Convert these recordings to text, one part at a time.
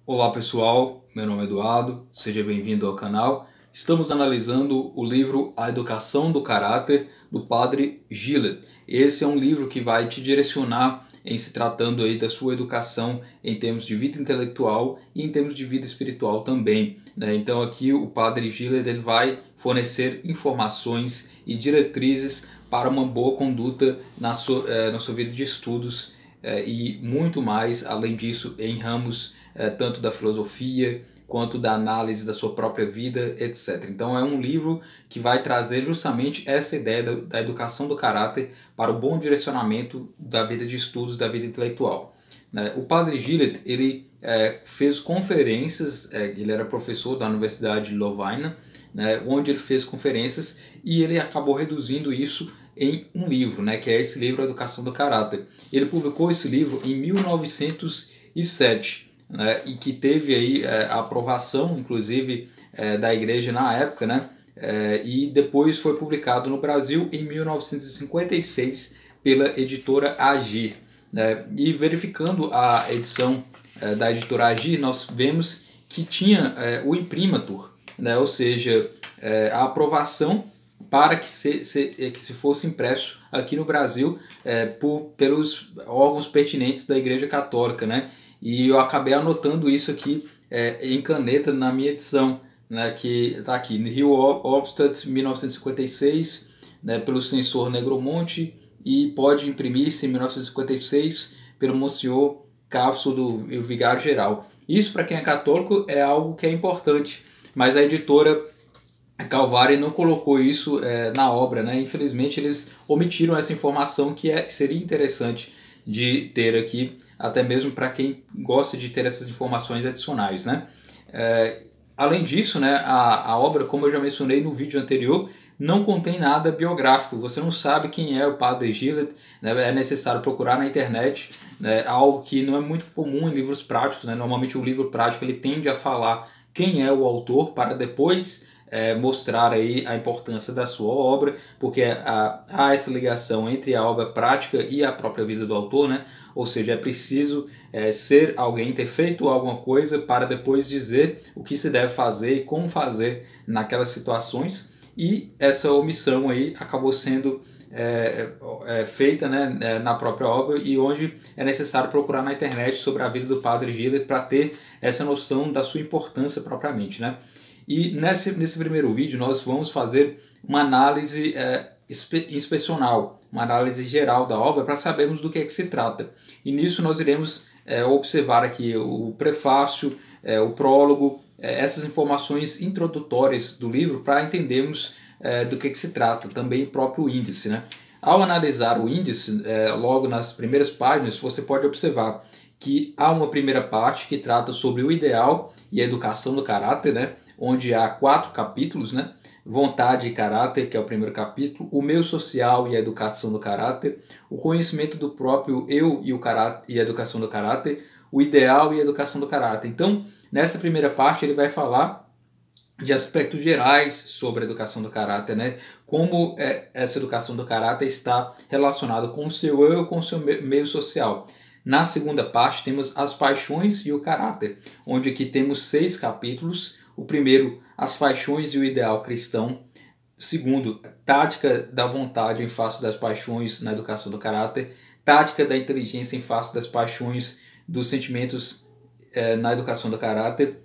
Olá pessoal, meu nome é Eduardo, seja bem-vindo ao canal. Estamos analisando o livro A Educação do Caráter, do Padre Gillett. Esse é um livro que vai te direcionar em se tratando aí da sua educação em termos de vida intelectual e em termos de vida espiritual também, né? Então aqui o Padre Gillett ele vai fornecer informações e diretrizes para uma boa conduta na sua vida de estudos e muito mais, além disso, em ramos tanto da filosofia quanto da análise da sua própria vida, etc. Então é um livro que vai trazer justamente essa ideia da educação do caráter para o bom direcionamento da vida de estudos, da vida intelectual. O Padre Gillett, ele fez conferências, ele era professor da Universidade de Lovaina, onde ele fez conferências e ele acabou reduzindo isso em um livro, que é esse livro, A Educação do Caráter. Ele publicou esse livro em 1907, e que teve aí a aprovação, inclusive, da igreja na época, e depois foi publicado no Brasil em 1956 pela editora Agir. E verificando a edição da editora Agir, nós vemos que tinha o imprimatur, ou seja, a aprovação para que se fosse impresso aqui no Brasil pelos órgãos pertinentes da Igreja Católica, E eu acabei anotando isso aqui em caneta na minha edição, que está aqui, Rio Obstadt, 1956, pelo censor Negromonte, e pode imprimir-se em 1956 pelo Monsenhor Cápsulo do Vigário Geral. Isso, para quem é católico, é algo que é importante, mas a editora Calvário não colocou isso na obra, Infelizmente eles omitiram essa informação que seria interessante de ter aqui, até mesmo para quem gosta de ter essas informações adicionais, Além disso, a obra, como eu já mencionei no vídeo anterior, não contém nada biográfico. Você não sabe quem é o Padre Gillett, é necessário procurar na internet, algo que não é muito comum em livros práticos, Normalmente o livro prático ele tende a falar quem é o autor para depois mostrar aí a importância da sua obra, porque há essa ligação entre a obra prática e a própria vida do autor, Ou seja, é preciso ser alguém, ter feito alguma coisa para depois dizer o que se deve fazer e como fazer naquelas situações, e essa omissão aí acabou sendo feita na própria obra, e onde é necessário procurar na internet sobre a vida do Padre Gillett para ter essa noção da sua importância propriamente, E nesse primeiro vídeo nós vamos fazer uma análise inspecional, uma análise geral da obra para sabermos do que é que se trata. E nisso nós iremos observar aqui o prefácio, o prólogo, essas informações introdutórias do livro para entendermos do que se trata, também o próprio índice. Ao analisar o índice, logo nas primeiras páginas, você pode observar que há uma primeira parte que trata sobre o ideal e a educação do caráter, onde há 4 capítulos, Vontade e caráter, que é o primeiro capítulo, o meio social e a educação do caráter, o conhecimento do próprio eu e e a educação do caráter, o ideal e a educação do caráter. Então, nessa primeira parte ele vai falar de aspectos gerais sobre a educação do caráter, Como essa educação do caráter está relacionada com o seu eu, com o seu meio social. Na segunda parte temos as paixões e o caráter, onde aqui temos 6 capítulos. O primeiro, as paixões e o ideal cristão. Segundo, tática da vontade em face das paixões na educação do caráter. Tática da inteligência em face das paixões dos sentimentos na educação do caráter.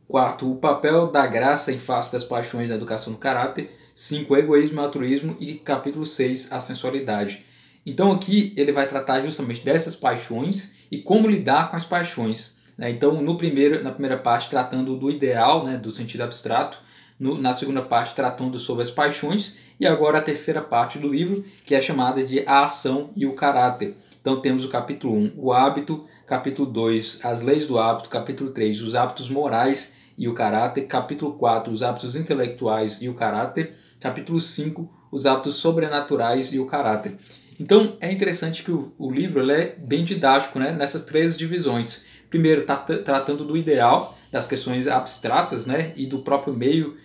Quarto, o papel da graça em face das paixões na educação do caráter. 5, egoísmo e altruísmo. E capítulo 6, a sensualidade. Então aqui ele vai tratar justamente dessas paixões e como lidar com as paixões. Então na primeira parte tratando do ideal, do sentido abstrato, na segunda parte tratando sobre as paixões, e agora a terceira parte do livro, que é chamada de a ação e o caráter. Então temos o capítulo 1, o hábito, capítulo 2, as leis do hábito, capítulo 3, os hábitos morais e o caráter, capítulo 4, os hábitos intelectuais e o caráter, capítulo 5, os hábitos sobrenaturais e o caráter. Então é interessante que o livro ele é bem didático, nessas 3 divisões. Primeiro, está tratando do ideal, das questões abstratas, e do próprio meio,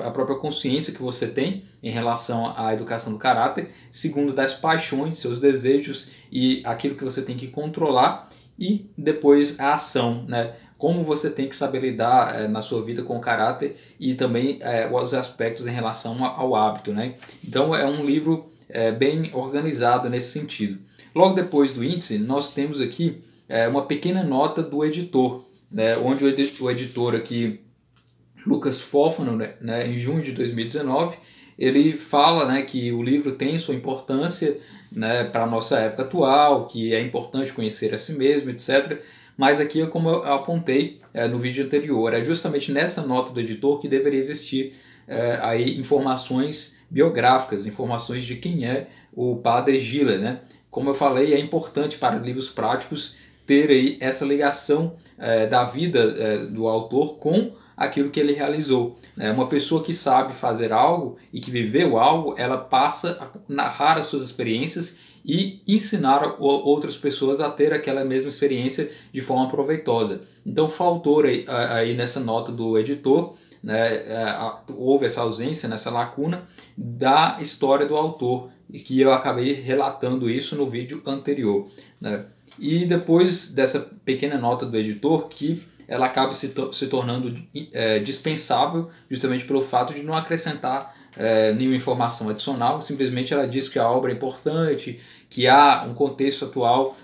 a própria consciência que você tem em relação à educação do caráter. Segundo, das paixões, seus desejos e aquilo que você tem que controlar. e depois a ação, né? Como você tem que saber lidar na sua vida com o caráter e também os aspectos em relação ao hábito, né? Então é um livro bem organizado nesse sentido. Logo depois do índice, nós temos aqui uma pequena nota do editor, né? Onde o editor aqui, Lucas Fófano, né, em junho de 2019, ele fala, né, que o livro tem sua importância, né, para a nossa época atual, que é importante conhecer a si mesmo, etc. Mas aqui, como eu apontei no vídeo anterior, é justamente nessa nota do editor que deveria existir aí informações biográficas, informações de quem é o Padre Gillett, né? Como eu falei, é importante para livros práticos ter aí essa ligação da vida do autor com aquilo que ele realizou. Uma pessoa que sabe fazer algo e que viveu algo, ela passa a narrar as suas experiências e ensinar outras pessoas a ter aquela mesma experiência de forma proveitosa. Então faltou aí nessa nota do editor, né, houve essa ausência, nessa lacuna da história do autor, e que eu acabei relatando isso no vídeo anterior, né? E depois dessa pequena nota do editor, que ela acaba se tornando dispensável justamente pelo fato de não acrescentar nenhuma informação adicional, simplesmente ela diz que a obra é importante, que há um contexto atual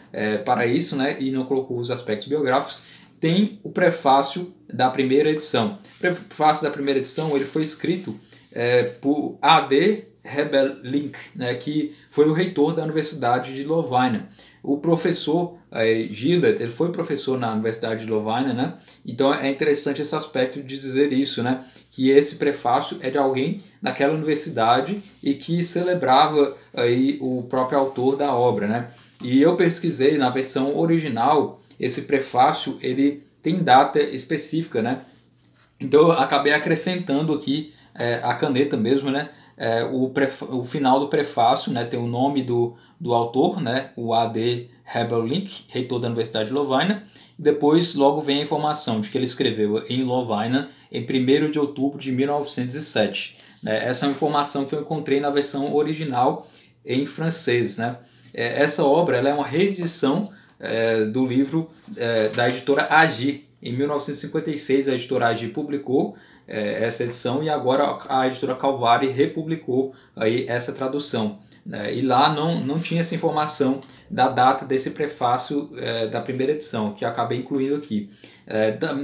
para isso, né, e não colocou os aspectos biográficos. Tem o prefácio da primeira edição. O prefácio da primeira edição ele foi escrito por A.D. Rebelink, né, que foi o reitor da Universidade de Lovaina. O professor Gillett, ele foi professor na Universidade de Lovaina, né? Então é interessante esse aspecto de dizer isso, né? Que esse prefácio é de alguém daquela universidade e que celebrava aí o próprio autor da obra, né? E eu pesquisei na versão original, esse prefácio ele tem data específica, né? Então eu acabei acrescentando aqui a caneta mesmo, né? O final do prefácio, né, tem o nome do autor, né, o A.D. Rebelink, reitor da Universidade de Lovaina, e depois logo vem a informação de que ele escreveu em Lovaina em 1º de outubro de 1907. Né? Essa é uma informação que eu encontrei na versão original em francês. Né? Essa obra ela é uma reedição do livro da editora Agi. Em 1956 a editora Agi publicou essa edição e agora a editora Calvari republicou aí essa tradução. E lá não tinha essa informação da data desse prefácio da primeira edição, que eu acabei incluindo aqui.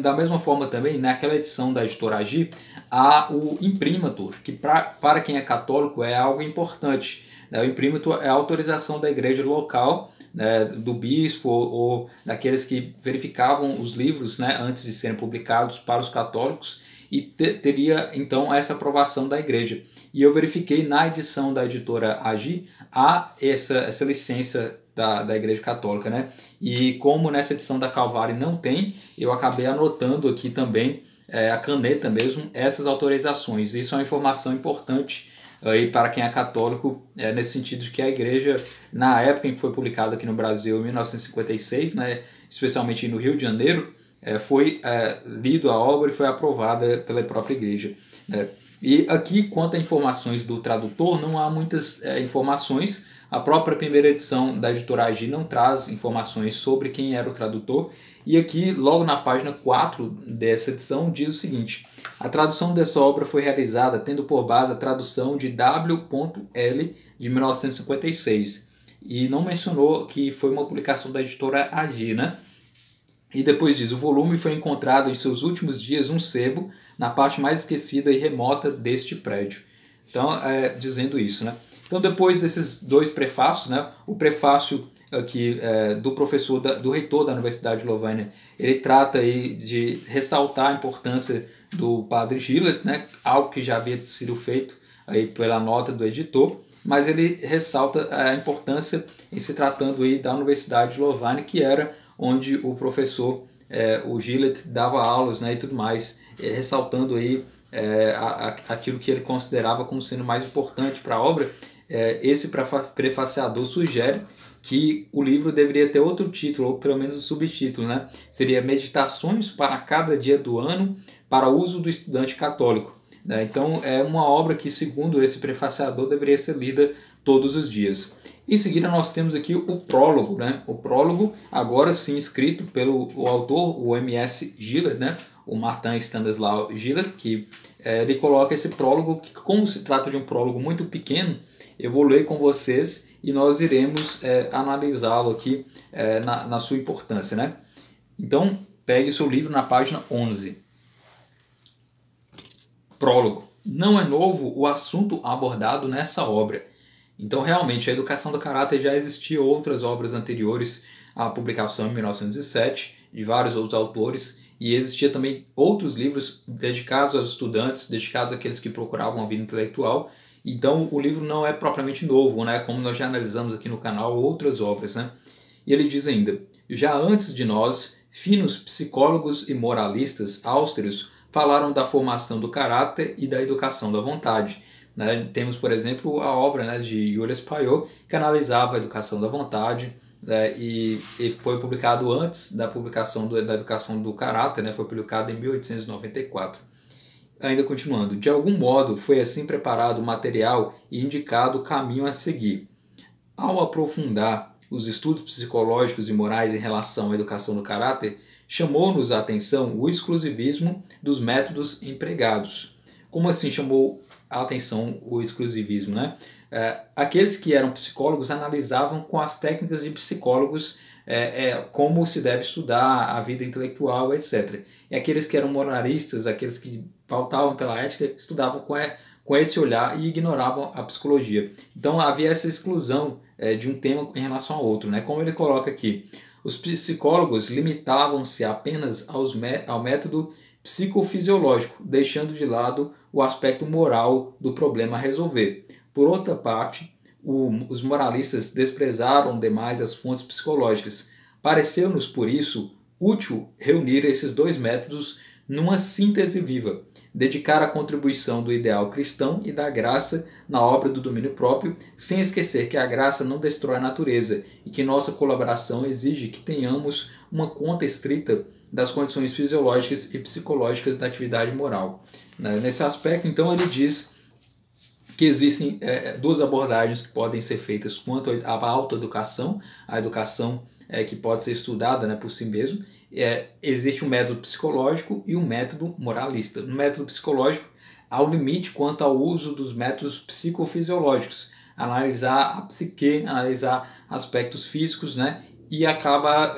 Da mesma forma também, naquela edição da editora Agi, há o imprimatur, que para quem é católico é algo importante. O imprimatur é a autorização da igreja local, né, do bispo ou daqueles que verificavam os livros, né, antes de serem publicados para os católicos, e teria então essa aprovação da igreja. E eu verifiquei na edição da editora Agi há essa licença da igreja católica, né? E como nessa edição da Calvari não tem, eu acabei anotando aqui também a caneta mesmo, essas autorizações. Isso é uma informação importante aí para quem é católico, nesse sentido de que a igreja, na época em que foi publicado aqui no Brasil, em 1956, né, especialmente no Rio de Janeiro, foi lido a obra e foi aprovada pela própria igreja. E aqui, quanto a informações do tradutor, não há muitas informações. A própria primeira edição da editora Agi não traz informações sobre quem era o tradutor. E aqui, logo na página 4 dessa edição, diz o seguinte: a tradução dessa obra foi realizada tendo por base a tradução de W.L. de 1956. E não mencionou que foi uma publicação da editora Agi, né? E depois diz: o volume foi encontrado em seus últimos dias um sebo na parte mais esquecida e remota deste prédio. Então, dizendo isso, né? Então, depois desses dois prefácios, né? O prefácio aqui do professor, do reitor da Universidade de Lovaina, ele trata aí de ressaltar a importância do Padre Gillett, né? Algo que já havia sido feito aí pela nota do editor, mas ele ressalta a importância em se tratando aí da Universidade de Lovaina, que era onde o professor, o Gillett, dava aulas, né, e tudo mais, ressaltando aí aquilo que ele considerava como sendo mais importante para a obra. Esse prefaciador sugere que o livro deveria ter outro título, ou pelo menos um subtítulo, né? Seria Meditações para cada dia do ano para uso do estudante católico. Então é uma obra que, segundo esse prefaciador, deveria ser lida todos os dias. Em seguida nós temos aqui o prólogo, né? O prólogo agora sim escrito pelo autor, o M.S. Gillett, né? O Martin Stanislaw Gillett, que ele coloca esse prólogo, que como se trata de um prólogo muito pequeno, eu vou ler com vocês e nós iremos analisá-lo aqui na sua importância, né? Então, pegue o seu livro na página 11. Prólogo. Não é novo o assunto abordado nessa obra. Então, realmente, a educação do caráter já existia outras obras anteriores à publicação em 1907, de vários outros autores, e existia também outros livros dedicados aos estudantes, dedicados àqueles que procuravam a vida intelectual. Então, o livro não é propriamente novo, né? Como nós já analisamos aqui no canal outras obras, né? E ele diz ainda: já antes de nós, finos psicólogos e moralistas austeros falaram da formação do caráter e da educação da vontade. Né? Temos, por exemplo, a obra, né, de Julius Payot, que analisava a educação da vontade, né, e foi publicado antes da publicação da educação do caráter, né, foi publicado em 1894. Ainda continuando, de algum modo foi assim preparado o material e indicado o caminho a seguir. Ao aprofundar os estudos psicológicos e morais em relação à educação do caráter, chamou-nos a atenção o exclusivismo dos métodos empregados. Como assim chamou a atenção o exclusivismo, né? Aqueles que eram psicólogos analisavam com as técnicas de psicólogos como se deve estudar a vida intelectual, etc. E aqueles que eram moralistas, aqueles que pautavam pela ética, estudavam com esse olhar e ignoravam a psicologia. Então havia essa exclusão de um tema em relação ao outro, né? Como ele coloca aqui, os psicólogos limitavam-se apenas ao método psicofisiológico, deixando de lado o aspecto moral do problema a resolver. Por outra parte, os moralistas desprezaram demais as fontes psicológicas. Pareceu-nos, por isso, útil reunir esses dois métodos numa síntese viva, dedicar a contribuição do ideal cristão e da graça na obra do domínio próprio, sem esquecer que a graça não destrói a natureza e que nossa colaboração exige que tenhamos uma conta estrita das condições fisiológicas e psicológicas da atividade moral. Nesse aspecto, então, ele diz que existem duas abordagens que podem ser feitas quanto à autoeducação, a educação que pode ser estudada, né, por si mesmo. Existe um método psicológico e um método moralista. No método psicológico, há um limite quanto ao uso dos métodos psicofisiológicos, analisar a psique, analisar aspectos físicos, né, e acaba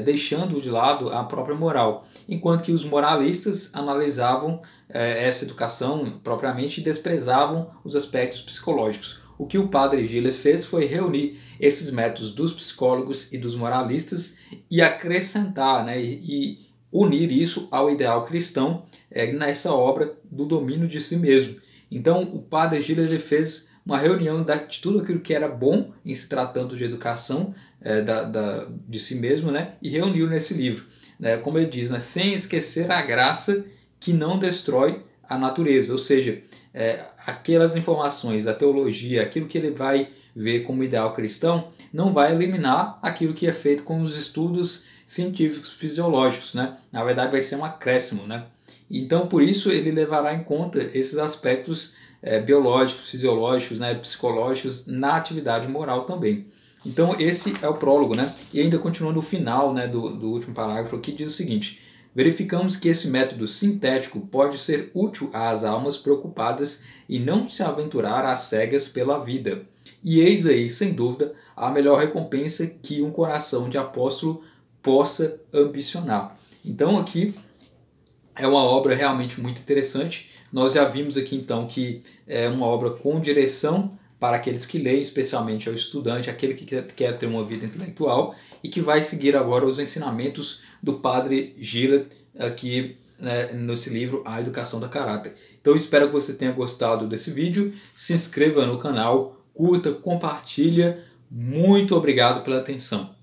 deixando de lado a própria moral, enquanto que os moralistas analisavam essa educação propriamente e desprezavam os aspectos psicológicos. O que o padre Gillett fez foi reunir esses métodos dos psicólogos e dos moralistas e acrescentar, né, e unir isso ao ideal cristão nessa obra do domínio de si mesmo. Então o padre Gillett fez uma reunião de tudo aquilo que era bom em se tratando de educação de si mesmo, né, e reuniu nesse livro. Como ele diz, né, sem esquecer a graça que não destrói a natureza, ou seja, aquelas informações da teologia, aquilo que ele vai ver como ideal cristão, não vai eliminar aquilo que é feito com os estudos científicos fisiológicos, né? Na verdade vai ser um acréscimo, né? Então por isso ele levará em conta esses aspectos biológicos, fisiológicos, né, psicológicos na atividade moral também. Então esse é o prólogo, né? E ainda continuando o final, né, do último parágrafo aqui, diz o seguinte: verificamos que esse método sintético pode ser útil às almas preocupadas em não se aventurar às cegas pela vida. E eis aí, sem dúvida, a melhor recompensa que um coração de apóstolo possa ambicionar. Então aqui é uma obra realmente muito interessante. Nós já vimos aqui então que é uma obra com direção para aqueles que leem, especialmente ao estudante, aquele que quer ter uma vida intelectual e que vai seguir agora os ensinamentos do padre Gillett aqui, né, nesse livro A Educação do Caráter. Então espero que você tenha gostado desse vídeo, se inscreva no canal, curta, compartilha. Muito obrigado pela atenção.